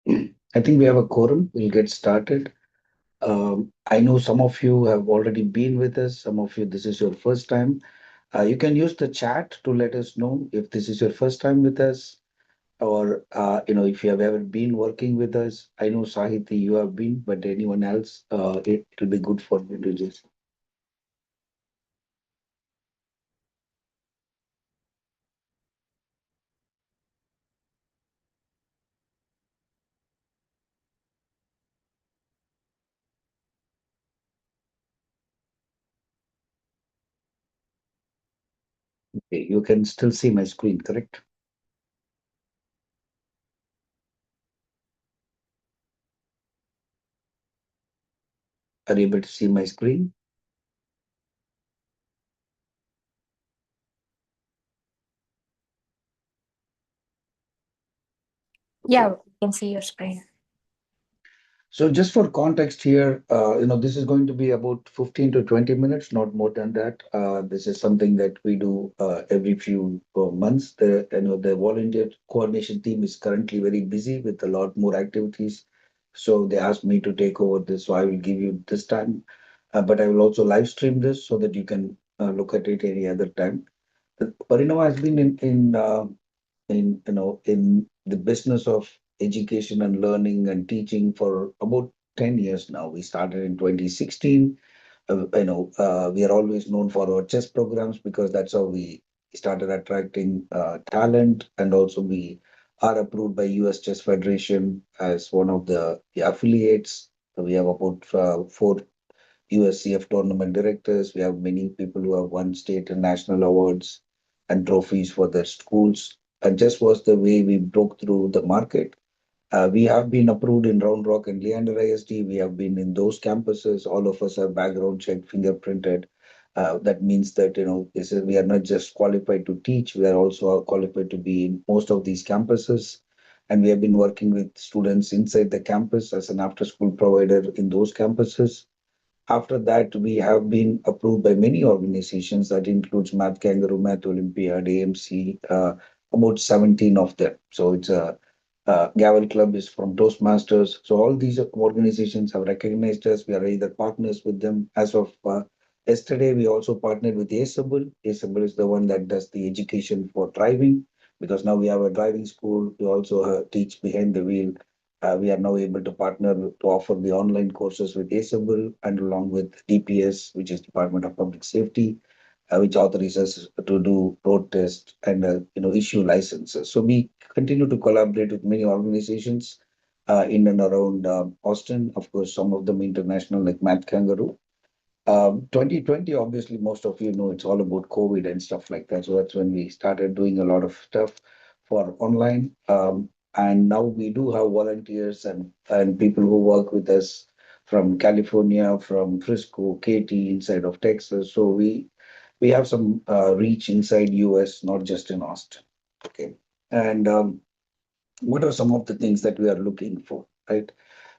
I think we have a quorum. We'll get started. I know some of you have already been with us. Some of you, this is your first time. You can use the chat to let us know if this is your first time with us, or if you have ever been working with us. I know Sahiti, you have been, but anyone else, it'll be good for you to just. Okay, you can still see my screen, correct? Are you able to see my screen? Yeah, we can see your screen. So just for context here, this is going to be about 15 to 20 minutes, not more than that. This is something that we do every few months. The volunteer coordination team is currently very busy with a lot more activities. So they asked me to take over this, so I will give you this time. But I will also live stream this so that you can look at it any other time. Parinama has been in the business of education and learning and teaching for about 10 years now. We started in 2016. We are always known for our chess programs because that's how we started attracting talent, and also we are approved by US Chess Federation as one of the affiliates. We have about four USCF tournament directors. We have many people who have won state and national awards and trophies for their schools. And just was the way we broke through the market. We have been approved in Round Rock and Leander ISD. We have been in those campuses. All of us are background checked, fingerprinted. That means that we are not just qualified to teach. We are also qualified to be in most of these campuses. And we have been working with students inside the campus as an after-school provider in those campuses. After that, we have been approved by many organizations. That includes Math Kangaroo, Math Olympiad, AMC, about 17 of them. So it's a Gavel Club is from Toastmasters. So all these organizations have recognized us. We are either partners with them. As of yesterday, we also partnered with ASABL. ASABL is the one that does the education for driving, because now we have a driving school. We also teach behind the wheel. We are now able to partner to offer the online courses with ASABL and along with DPS, which is Department of Public Safety, which authorizes us to do road tests and issue licenses. So we continue to collaborate with many organizations in and around Austin. Of course, some of them international like Math Kangaroo. 2020, obviously, most of you know it's all about COVID and stuff like that. So that's when we started doing a lot of stuff for online. And now we do have volunteers and people who work with us from California, from Frisco, Katy, inside of Texas. So we have some reach inside US, not just in Austin. Okay. And what are some of the things that we are looking for, right?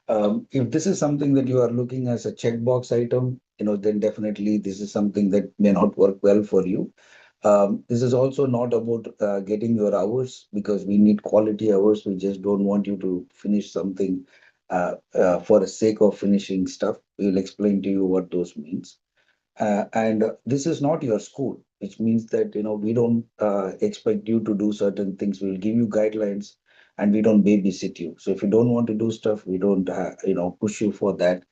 If this is something that you are looking as a checkbox item, then definitely this is something that may not work well for you. This is also not about getting your hours, because we need quality hours. We just don't want you to finish something for the sake of finishing stuff. We'll explain to you what those means. And this is not your school, which means that we don't expect you to do certain things. We'll give you guidelines, and we don't babysit you. So if you don't want to do stuff, we don't push you for that.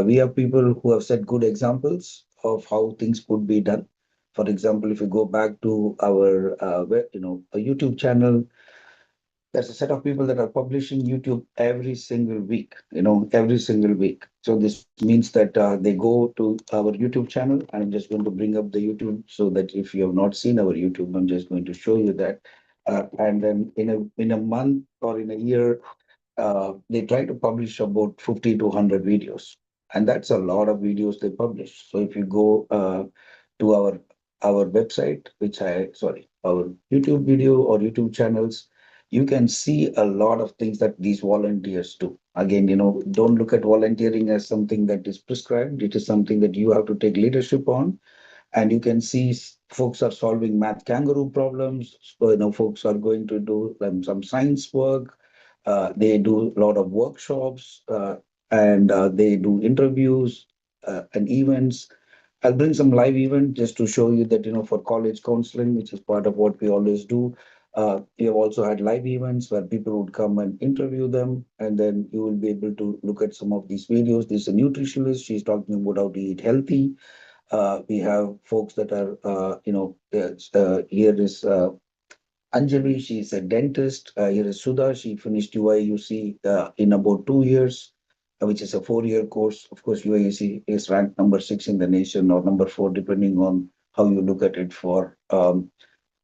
We have people who have set good examples of how things could be done. For example, if you go back to our a YouTube channel, there's a set of people that are publishing YouTube every single week, every single week. So this means that they go to our YouTube channel. I'm just going to bring up the YouTube so that if you have not seen our YouTube, I'm just going to show you that. And then in a month or in a year, they try to publish about 50 to 100 videos, and that's a lot of videos they publish. So if you go to our website, which I sorry, our YouTube video or YouTube channels, you can see a lot of things that these volunteers do. Again, don't look at volunteering as something that is prescribed. It is something that you have to take leadership on, and you can see folks are solving math kangaroo problems. So, folks are going to do some science work. They do a lot of workshops and they do interviews and events. I'll bring some live event just to show you that, for college counseling, which is part of what we always do. We have also had live events where people would come and interview them, and then you will be able to look at some of these videos. There's a nutritionist. She's talking about how to eat healthy. We have folks that are, here is Anjali, she's a dentist. Here is Sudha. She finished UIUC in about 2 years, which is a 4 year course. Of course, UIUC is ranked number 6 in the nation or number 4, depending on how you look at it for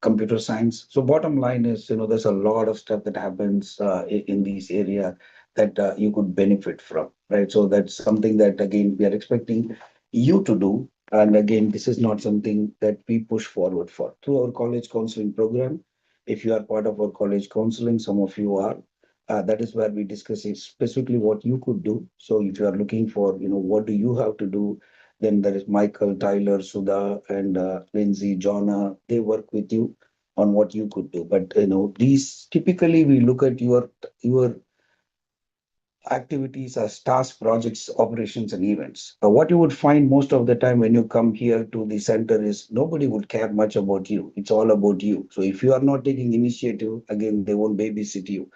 computer science. So bottom line is, there's a lot of stuff that happens in these area that you could benefit from, right? So that's something that again we are expecting you to do. And again, this is not something that we push forward for through our college counseling program. If you are part of our college counseling, some of you are. That is where we discuss it specifically what you could do. So if you are looking for, what do you have to do, then there is Michael, Tyler, Sudha, and Lindsay, Jonna. They work with you on what you could do. But these typically we look at your activities as tasks, projects, operations, and events. What you would find most of the time when you come here to the center is nobody would care much about you. It's all about you. So if you are not taking initiative, again, they won't babysit you.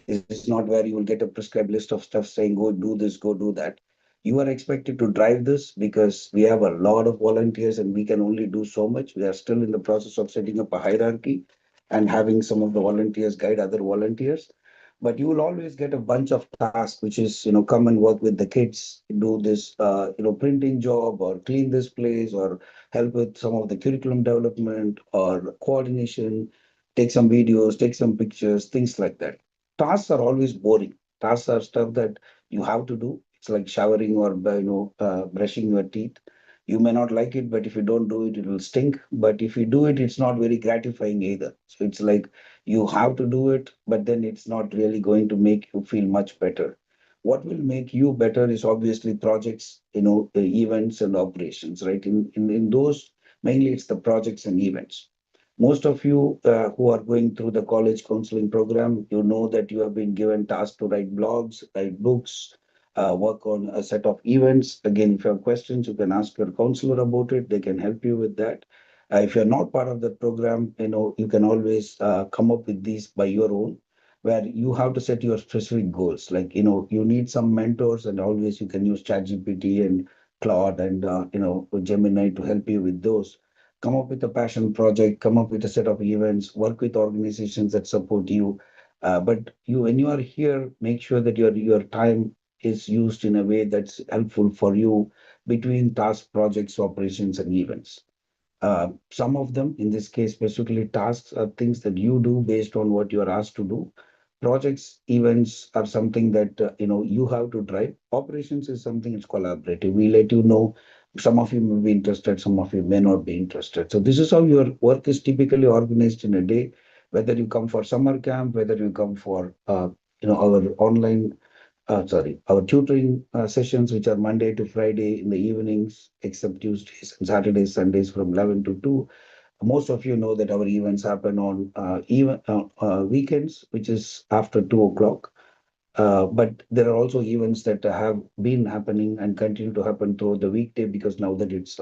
This is not where you will get a prescribed list of stuff saying, go do this, go do that. You are expected to drive this because we have a lot of volunteers and we can only do so much. We are still in the process of setting up a hierarchy and having some of the volunteers guide other volunteers. But you will always get a bunch of tasks, which is, come and work with the kids, do this, printing job or clean this place or help with some of the curriculum development or coordination, take some videos, take some pictures, things like that. Tasks are always boring. Tasks are stuff that you have to do. It's like showering or brushing your teeth. You may not like it, but if you don't do it, it will stink. But if you do it, it's not very gratifying either. So it's like you have to do it, but then it's not really going to make you feel much better. What will make you better is obviously projects, events and operations, right? In those, mainly it's the projects and events. Most of you who are going through the college counseling program, you know that you have been given tasks to write blogs, write books, work on a set of events. Again, if you have questions, you can ask your counselor about it. They can help you with that. If you're not part of the program, you can always come up with these by your own, where you have to set your specific goals. Like, you need some mentors, and always you can use ChatGPT and Claude and Gemini to help you with those. Come up with a passion project, come up with a set of events, work with organizations that support you. But when you are here, make sure that your time is used in a way that's helpful for you between tasks, projects, operations, and events. Some of them, in this case, specifically tasks, are things that you do based on what you are asked to do. Projects, events are something that you have to drive. Operations is something it's collaborative. We let you know. Some of you may be interested, some of you may not be interested. So this is how your work is typically organized in a day. Whether you come for summer camp, whether you come for our online our tutoring sessions, which are Monday to Friday in the evenings, except Tuesdays and Saturdays, Sundays from 11 to 2. Most of you know that our events happen on weekends, which is after 2 o'clock. But there are also events that have been happening and continue to happen throughout the weekday because now that it's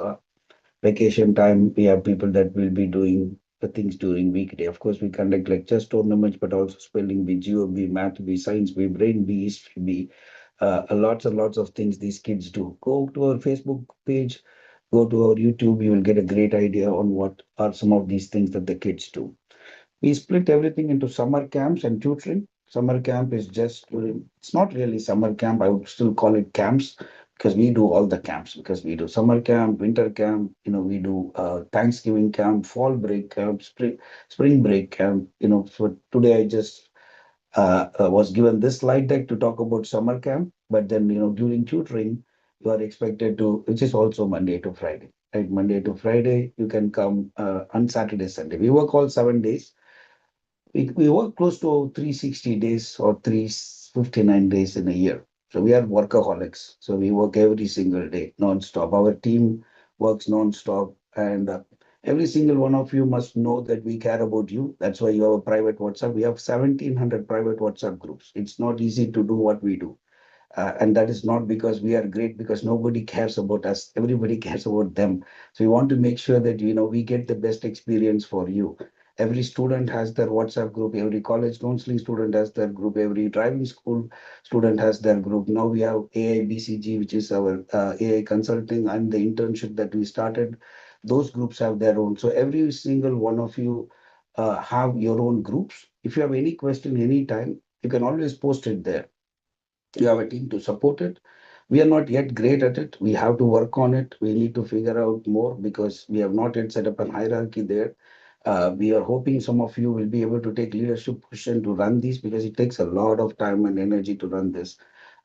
vacation time, we have people that will be doing the things during weekday. Of course, we conduct like chess tournaments, but also spelling bee, geo bee, math bee, science bee, brain bee, history bee, lots and lots of things these kids do. Go to our Facebook page, go to our YouTube, you will get a great idea on what are some of these things that the kids do. We split everything into summer camps and tutoring. Summer camp is just during, it's not really summer camp. I would still call it camps because we do all the camps because we do summer camp, winter camp, we do Thanksgiving camp, fall break camp, spring break camp. For today, I just was given this slide deck to talk about summer camp, but then, during tutoring, you are expected to, which is also Monday to Friday, right? Monday to Friday, you can come on Saturday, Sunday. We work all 7 days. We work close to 360 days or 359 days in a year. So we are workaholics. So we work every single day, non-stop. Our team works non-stop. And Every single one of you must know that we care about you. That's why you have a private WhatsApp. We have 1,700 private WhatsApp groups. It's not easy to do what we do. And that is not because we are great, because nobody cares about us. Everybody cares about them. So we want to make sure that we get the best experience for you. Every student has their WhatsApp group. Every college counseling student has their group. Every driving school student has their group. Now we have AIBCG, which is our AI consulting, and the internship that we started. Those groups have their own. So every single one of you have your own groups. If you have any question anytime, you can always post it there. You have a team to support it. We are not yet great at it. We have to work on it. We need to figure out more because we have not yet set up a hierarchy there. We are hoping some of you will be able to take leadership position to run these, because it takes a lot of time and energy to run this.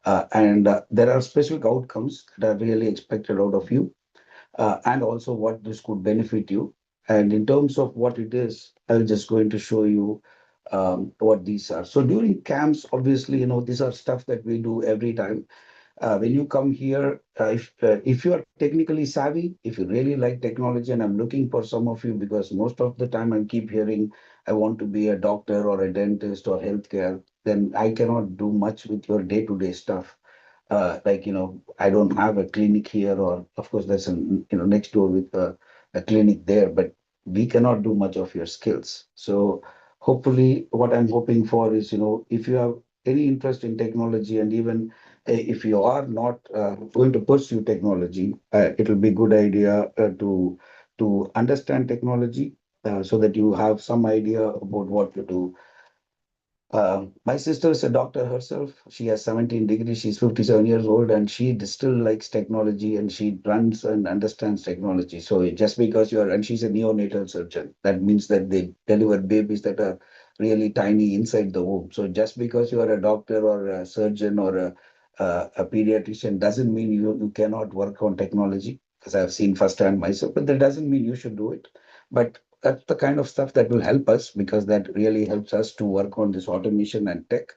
And there are specific outcomes that are really expected out of you, and also what this could benefit you. And in terms of what it is, I'm just going to show you what these are. So during camps, obviously, these are stuff that we do every time. When you come here, if you are technically savvy, if you really like technology, and I'm looking for some of you, because most of the time I keep hearing I want to be a doctor or a dentist or healthcare, then I cannot do much with your day-to-day stuff. Like, I don't have a clinic here, or of course there's an, next door with a clinic there, but we cannot do much of your skills. So hopefully what I'm hoping for is, if you have any interest in technology, and even if you are not going to pursue technology, it'll be a good idea to understand technology, so that you have some idea about what to do. My sister is a doctor herself. She has 17 degrees. She's 57 years old, and she still likes technology, and she runs and understands technology. So just because and she's a neonatal surgeon, that means that they deliver babies that are really tiny inside the womb. So just because you are a doctor or a surgeon or a pediatrician doesn't mean you cannot work on technology, because I've seen firsthand myself, but that doesn't mean you should do it. But that's the kind of stuff that will help us, because that really helps us to work on this automation and tech.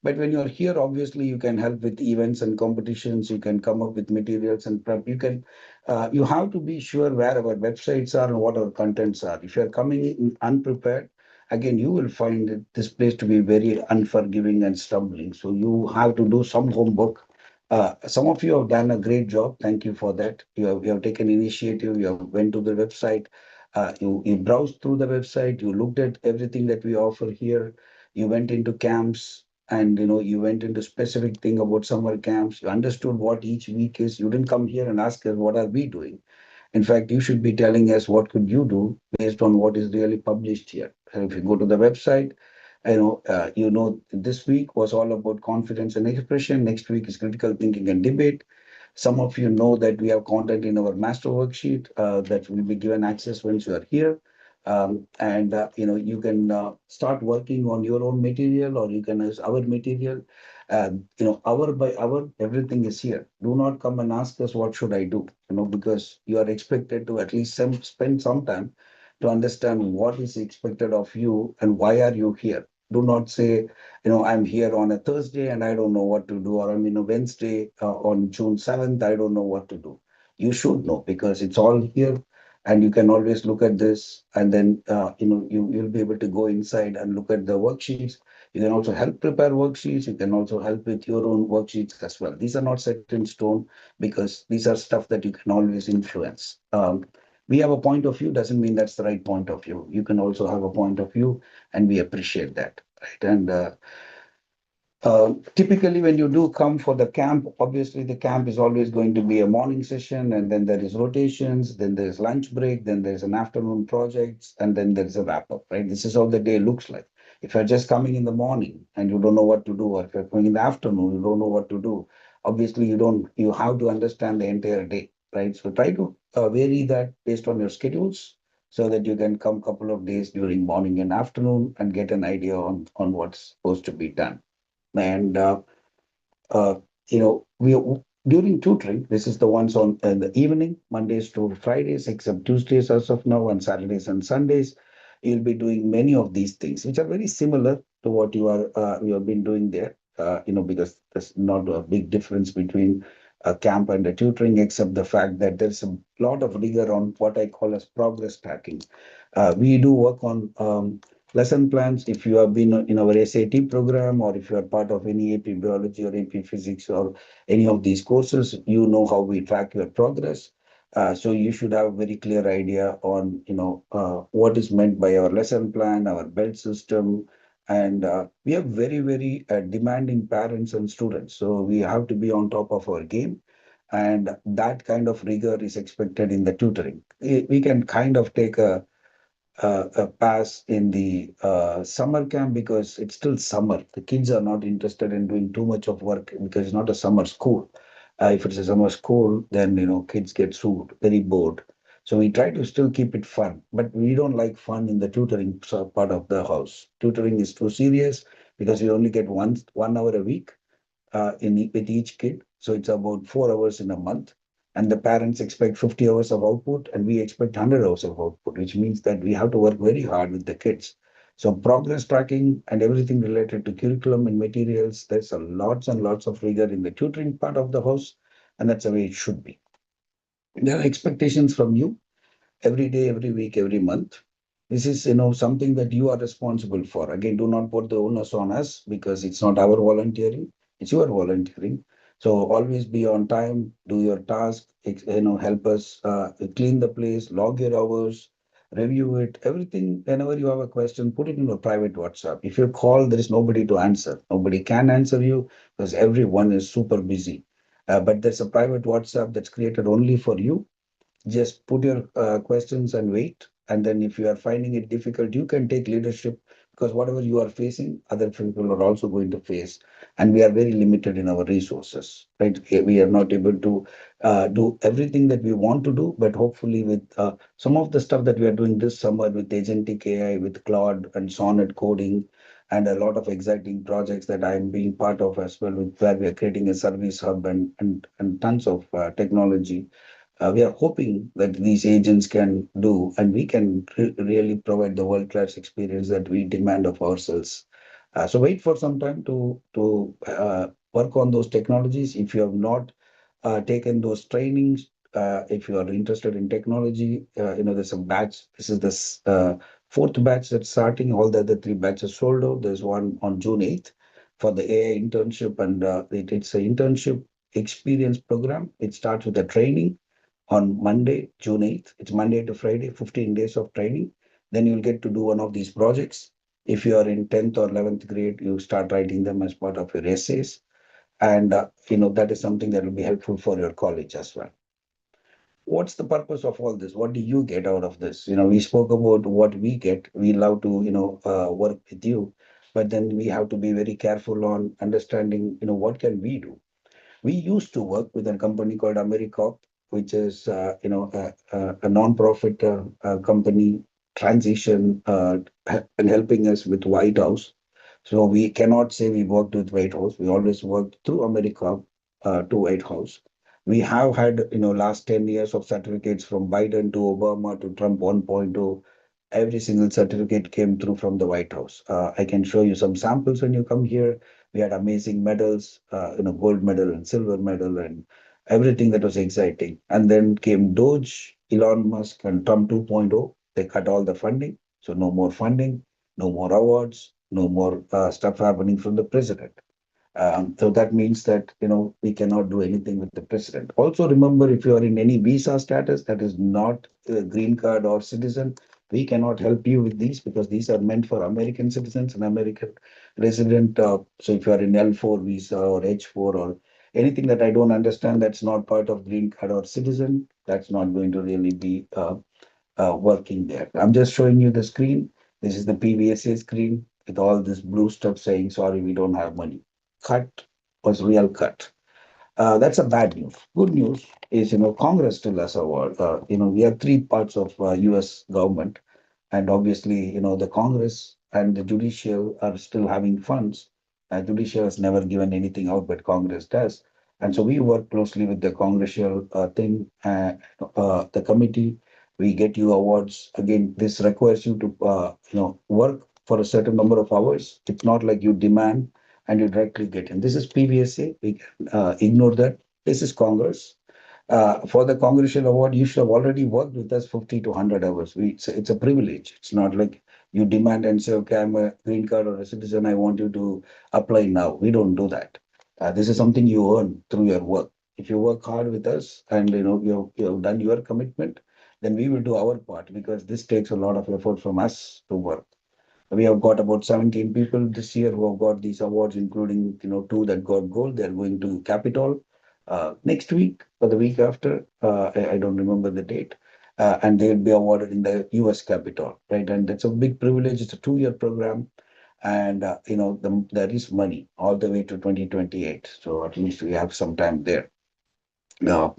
But when you're here, obviously you can help with events and competitions. You can come up with materials and prep. You have to be sure where our websites are and what our contents are. If you're coming in unprepared, again, you will find this place to be very unforgiving and stumbling. So you have to do some homework. Some of you have done a great job. Thank you for that. You have taken initiative. You have went to the website. You browsed through the website. You looked at everything that we offer here. You went into camps, and you went into specific thing about summer camps. You understood what each week is. You didn't come here and ask us what are we doing. In fact, you should be telling us what could you do based on what is really published here. And if you go to the website, this week was all about confidence and expression. Next week is critical thinking and debate. Some of you know that we have content in our master worksheet that will be given access once you are here. And you can start working on your own material, or you can use our material. Hour by hour, everything is here. Do not come and ask us what should I do, because you are expected to at least spend some time to understand what is expected of you and why are you here. Do not say, I'm here on a Thursday and I don't know what to do, or I'm in a Wednesday on June 7th, I don't know what to do. You should know, because it's all here, and you can always look at this, and then you'll be able to go inside and look at the worksheets. You can also help prepare worksheets. You can also help with your own worksheets as well. These are not set in stone, because these are stuff that you can always influence. We have a point of view doesn't mean that's the right point of view. You can also have a point of view, and we appreciate that, right? And typically, when you do come for the camp, obviously the camp is always going to be a morning session, and then there is rotations, then there's lunch break, then there's an afternoon projects, and then there's a wrap up, right? This is how the day looks like. If you're just coming in the morning and you don't know what to do, or if you're coming in the afternoon, you don't know what to do, obviously you have to understand the entire day, right? So try to vary that based on your schedules, so that you can come couple of days during morning and afternoon and get an idea on what's supposed to be done. And uh, we during tutoring, this is the ones on in the evening, Mondays to Fridays, except Tuesdays as of now, and Saturdays and Sundays. You'll be doing many of these things, which are very similar to what you have been doing there. Because there's not a big difference between a camp and a tutoring, except the fact that there's a lot of rigor on what I call as progress tracking. We do work on lesson plans. If you have been in our SAT program, or if you are part of any AP biology or AP physics or any of these courses, you know how we track your progress. So you should have a very clear idea on, what is meant by our lesson plan, our belt system, and we have very, very demanding parents and students. So we have to be on top of our game, and that kind of rigor is expected in the tutoring. We can kind of take a pass in the summer camp because it's still summer. The kids are not interested in doing too much of work because it's not a summer school. If it's a summer school, then kids get very bored. So we try to still keep it fun, but we don't like fun in the tutoring part of the house. Tutoring is too serious because we only get 1 hour a week with each kid. So it's about 4 hours in a month. And the parents expect 50 hours of output, and we expect 100 hours of output, which means that we have to work very hard with the kids. So progress tracking and everything related to curriculum and materials, there's a lots and lots of rigor in the tutoring part of the house, and that's the way it should be. There are expectations from you every day, every week, every month. This is, something that you are responsible for. Again, do not put the onus on us because it's not our volunteering, it's your volunteering. So always be on time, do your task, help us clean the place, log your hours, review it, everything. Whenever you have a question, put it in a private WhatsApp. If you call, there is nobody to answer. Nobody can answer you because everyone is super busy. But there's a private WhatsApp that's created only for you. Just put your questions and wait. And then if you are finding it difficult, you can take leadership, because whatever you are facing, other people are also going to face. And we are very limited in our resources, right? We are not able to do everything that we want to do, but hopefully with some of the stuff that we are doing this summer with agentic AI, with Claude and Sonnet coding, and a lot of exciting projects that I am being part of as well, with where we are creating a service hub and tons of technology. We are hoping that these agents can do, and we can really provide the world-class experience that we demand of ourselves. So wait for some time to work on those technologies. If you have not taken those trainings, if you are interested in technology, there's a batch. This is the fourth batch that's starting. All the other three batches sold out. There's one on June 8th for the AI internship, and it's an internship experience program. It starts with a training on Monday, June 8th. It's Monday to Friday, 15 days of training. Then you'll get to do one of these projects. If you are in 10th or 11th grade, you start writing them as part of your essays. And, that is something that will be helpful for your college as well. What's the purpose of all this? What do you get out of this? We spoke about what we get. We love to, work with you, but then we have to be very careful on understanding, what can we do? We used to work with a company called AmeriCorp, which is a non-profit company transition and helping us with White House. So we cannot say we worked with White House. We always worked through AmeriCorp to White House. We have had last 10 years of certificates from Biden to Obama to Trump 1.0. Every single certificate came through from the White House. I can show you some samples when you come here. We had amazing medals, gold medal and silver medal and everything that was exciting. And then came Doge, Elon Musk, and Trump 2.0. They cut all the funding. So no more funding, no more awards, no more stuff happening from the president. So that means that we cannot do anything with the president. Also, remember, if you are in any visa status that is not a green card or citizen, we cannot help you with these because these are meant for American citizens and American resident. So if you are in L4 visa or H4 or anything that I don't understand, that's not part of green card or citizen. That's not going to really be working there. I'm just showing you the screen. This is the PVSA screen with all this blue stuff saying, sorry, we don't have money. Cut was real cut. That's a bad news. Good news is, Congress still has a word. We have three parts of U.S. government, and obviously, the Congress and the judicial are still having funds. Judicial has never given anything out, but Congress does. And so we work closely with the congressional thing, the committee. We get you awards. Again, this requires you to, work for a certain number of hours. It's not like you demand and you directly get in. This is PVSA. We can ignore that. This is Congress. For the Congressional Award, you should have already worked with us 50 to 100 hours. It's a privilege. It's not like you demand and say, okay, I'm a green card or a citizen, I want you to apply now. We don't do that. This is something you earn through your work. If you work hard with us and you have done your commitment, then we will do our part because this takes a lot of effort from us to work. We have got about 17 people this year who have got these awards, including two that got gold. They're going to Capitol next week or the week after. I don't remember the date. And they'll be awarded in the U.S. Capitol, right? And that's a big privilege. It's a 2-year program, and there is money all the way to 2028. So at least we have some time there. Now,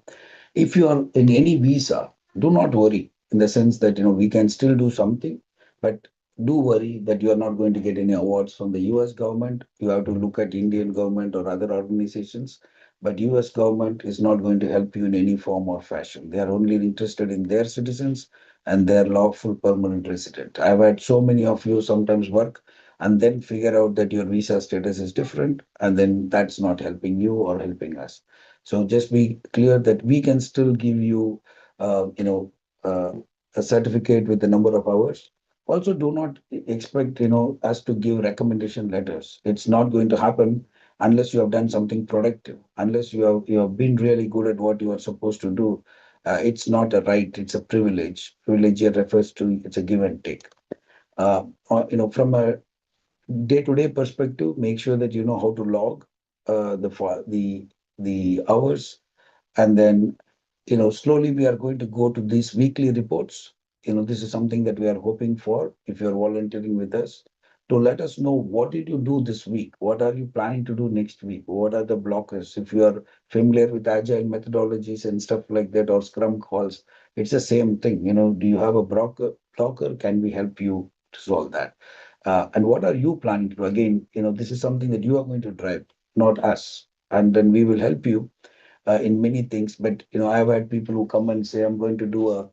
if you are in any visa, do not worry in the sense that we can still do something, but do worry that you are not going to get any awards from the US government. You have to look at Indian government or other organizations, but US government is not going to help you in any form or fashion. They are only interested in their citizens and their lawful permanent resident. I've had so many of you sometimes work and then figure out that your visa status is different, and then that's not helping you or helping us. So just be clear that we can still give you, uh, you know, uh, a certificate with the number of hours. Also, do not expect, us to give recommendation letters. It's not going to happen unless you have done something productive, unless you have been really good at what you are supposed to do. It's not a right; it's a privilege. Privilege here refers to it's a give and take. From a day-to-day perspective, make sure that you know how to log the hours, and then slowly we are going to go to these weekly reports. This is something that we are hoping for if you're volunteering with us, to let us know what did you do this week, what are you planning to do next week, what are the blockers. If you are familiar with agile methodologies and stuff like that, or scrum calls, it's the same thing. Do you have a blocker, can we help you to solve that? And what are you planning to do? Again, this is something that you are going to drive, not us, and then we will help you in many things. But I've had people who come and say, I'm going to do a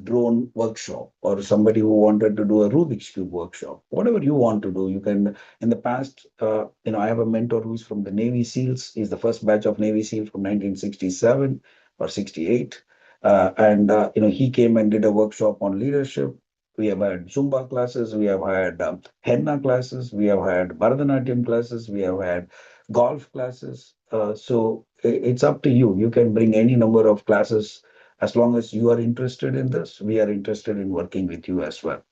drone workshop, or somebody who wanted to do a Rubik's Cube workshop. Whatever you want to do, you can. In the past, I have a mentor who's from the Navy SEALs. He's the first batch of Navy SEAL from 1967 or 68. And he came and did a workshop on leadership. We have had Zumba classes, we have had henna classes, we have had Bharatanatyam classes, we have had golf classes. So it's up to you. You can bring any number of classes as long as you are interested in this. We are interested in working with you as well.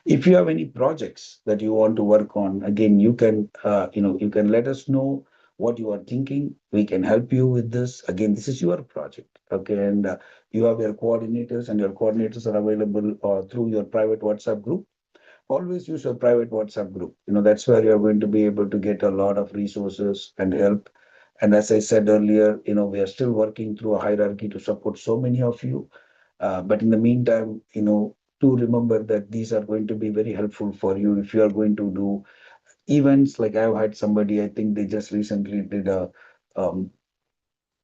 If you have any projects that you want to work on, again, you can let us know what you are thinking. We can help you with this. Again, this is your project, okay? And you have your coordinators, and your coordinators are available through your private WhatsApp group. Always use your private WhatsApp group. That's where you're going to be able to get a lot of resources and help. And as I said earlier, we are still working through a hierarchy to support so many of you. But in the meantime, to remember that these are going to be very helpful for you if you are going to do events. Like I've had somebody, I think they just recently did um,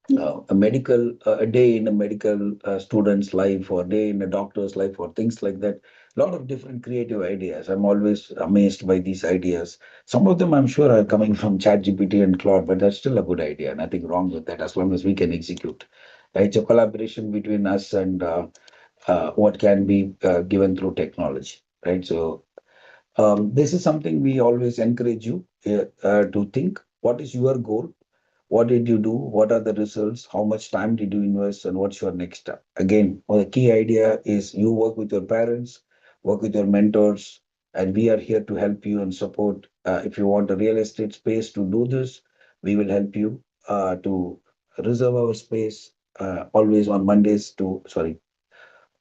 a day in a medical student's life, or day in a doctor's life, or things like that. A lot of different creative ideas. I'm always amazed by these ideas. Some of them I'm sure are coming from ChatGPT and Claude, but that's still a good idea. Nothing wrong with that as long as we can execute. It's a collaboration between us and what can be given through technology, right? So this is something we always encourage you to think. What is your goal? What did you do? What are the results? How much time did you invest? And what's your next step? Again, well, the key idea is you work with your parents, work with your mentors, and we are here to help you and support. If you want a real estate space to do this, we will help you to reserve our space always on Mondays to, sorry,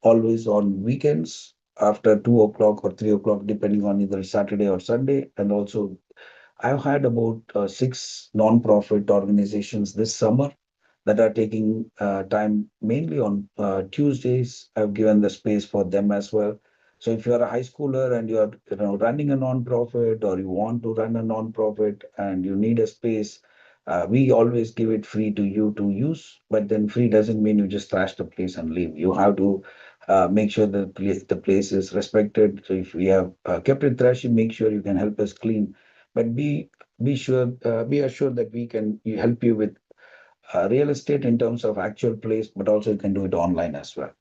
always on weekends after 2 o'clock or 3 o'clock, depending on either Saturday or Sunday. And also, I've had about six non-profit organizations this summer that are taking time mainly on Tuesdays. I've given the space for them as well. So if you're a high schooler and you're running a non-profit, or you want to run a non-profit and you need a space, we always give it free to you to use. But then free doesn't mean you just trash the place and leave. You have to make sure that the place is respected. So if we have kept it trashy, make sure you can help us clean. But be assured that we can help you with real estate in terms of actual place, but also you can do it online as well.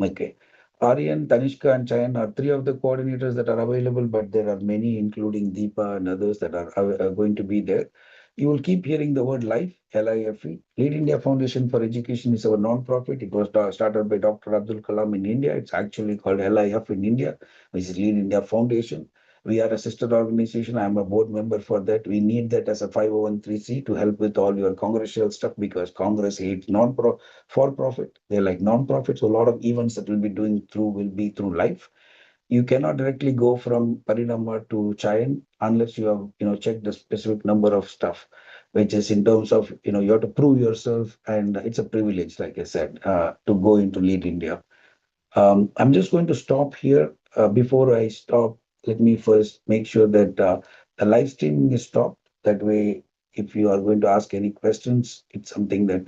Okay. Aryan, Tanishka, and Chayan are three of the coordinators that are available, but there are many, including Deepa and others, that are going to be there. You will keep hearing the word LIFE, LIFE. Lead India Foundation for Education is our non-profit. It was started by Dr. Abdul Kalam in India. It's actually called LIF in India, which is Lead India Foundation. We are a sister organization. I'm a board member for that. We need that as a 501c to help with all your congressional stuff because Congress hates for profit. They like non-profit. So a lot of events that we'll be doing through will be through life. You cannot directly go from Parinama to Chayan unless you have checked the specific number of stuff, which is in terms of you have to prove yourself, and it's a privilege, like I said, to go into Lead India. I'm just going to stop here. Before I stop, let me first make sure that the live streaming is stopped. That way, if you are going to ask any questions, it's something that we